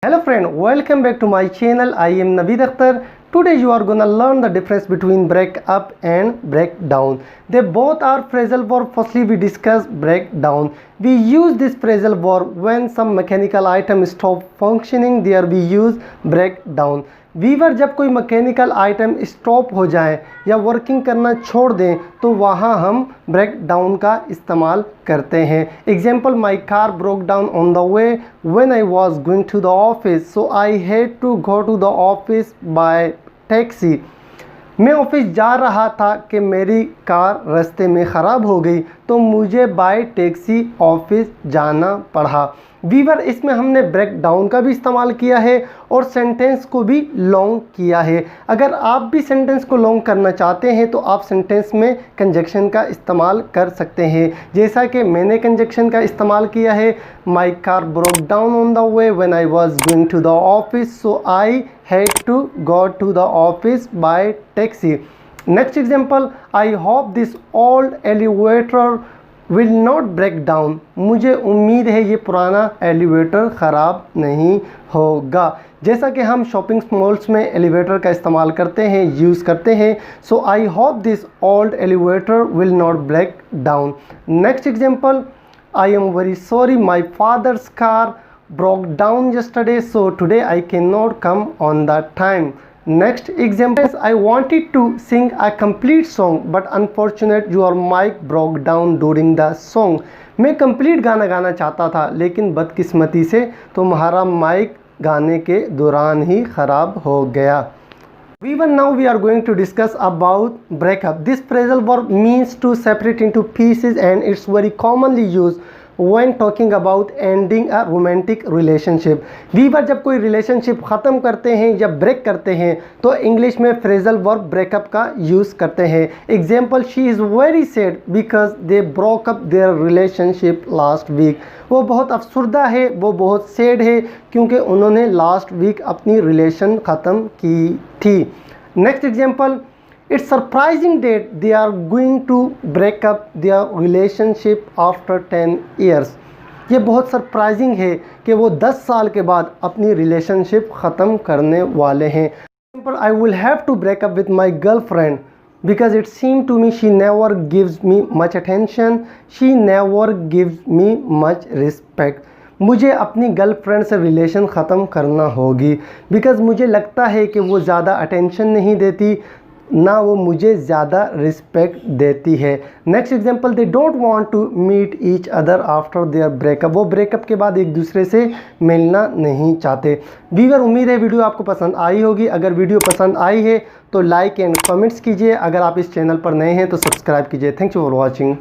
Hello friend, welcome back to my channel. I am Naveed Akhtar. Today you are gonna learn the difference between break up and breakdown. They both are phrasal verb. Firstly we discuss breakdown. We use this phrasal verb when some mechanical item stop functioning. There we use breakdown. वीवर जब कोई mechanical item stop हो जाए या working करना छोड़ दें तो वहाँ हम ब्रेक डाउन का इस्तेमाल करते हैं. Example, my car broke down on the way when I was going to the office, so I had to go to the office by taxi. मैं ऑफिस जा रहा था कि मेरी कार रास्ते में ख़राब हो गई तो मुझे बाय टैक्सी ऑफिस जाना पड़ा. वीवर इसमें हमने ब्रेक डाउन का भी इस्तेमाल किया है और सेंटेंस को भी लॉन्ग किया है. अगर आप भी सेंटेंस को लॉन्ग करना चाहते हैं तो आप सेंटेंस में कंजक्शन का इस्तेमाल कर सकते हैं, जैसा कि मैंने कंजक्शन का इस्तेमाल किया है. My car broke down on the way when I was going to the office, so I had to go to the office by taxi. Next example, I hope this old elevator will not break down. मुझे उम्मीद है ये पुराना elevator ख़राब नहीं होगा. जैसा कि हम शॉपिंग मॉल्स में एलिवेटर का इस्तेमाल करते हैं, यूज़ करते हैं. So I hope this old elevator will not break down. Next example, I am very sorry my father's car broke down yesterday, so today I cannot come on that time. Next example is, I wanted to sing a complete song but unfortunately your mic broke down during the song. मैं complete गाना गाना चाहता था लेकिन बदकिस्मती से तुम्हारा mic गाने के दौरान ही ख़राब हो गया. Now we are going to discuss about breakup. This phrasal verb means to separate into pieces and it's very commonly used when talking about ending a romantic relationship. वीवर जब कोई रिलेशनशिप ख़त्म करते हैं या ब्रेक करते हैं तो इंग्लिश में फ्रेजल वर्ब ब्रेकअप का यूज़ करते हैं. Example, she is very sad because they broke up their relationship last week. वो बहुत अफसरदा है, वो बहुत सैड है क्योंकि उन्होंने लास्ट वीक अपनी रिलेशन ख़त्म की थी. Next example, It's surprising that they are going to break up their relationship after 10 years. ये बहुत सरप्राइजिंग है कि वो 10 साल के बाद अपनी रिलेशनशिप ख़त्म करने वाले हैं. I will have to break up with my girlfriend because it seemed to me she never gives me much attention. She never gives me much respect. मुझे अपनी गर्लफ्रेंड से रिलेशन ख़त्म करना होगी बिकॉज़ मुझे लगता है कि वो ज़्यादा अटेंशन नहीं देती, ना वो मुझे ज़्यादा रिस्पेक्ट देती है. Next example, they don't want to meet each other after their breakup. वो ब्रेकअप के बाद एक दूसरे से मिलना नहीं चाहते. वीवर, उम्मीद है वीडियो आपको पसंद आई होगी. अगर वीडियो पसंद आई है तो लाइक एंड कमेंट्स कीजिए. अगर आप इस चैनल पर नए हैं तो सब्सक्राइब कीजिए. Thanks for watching.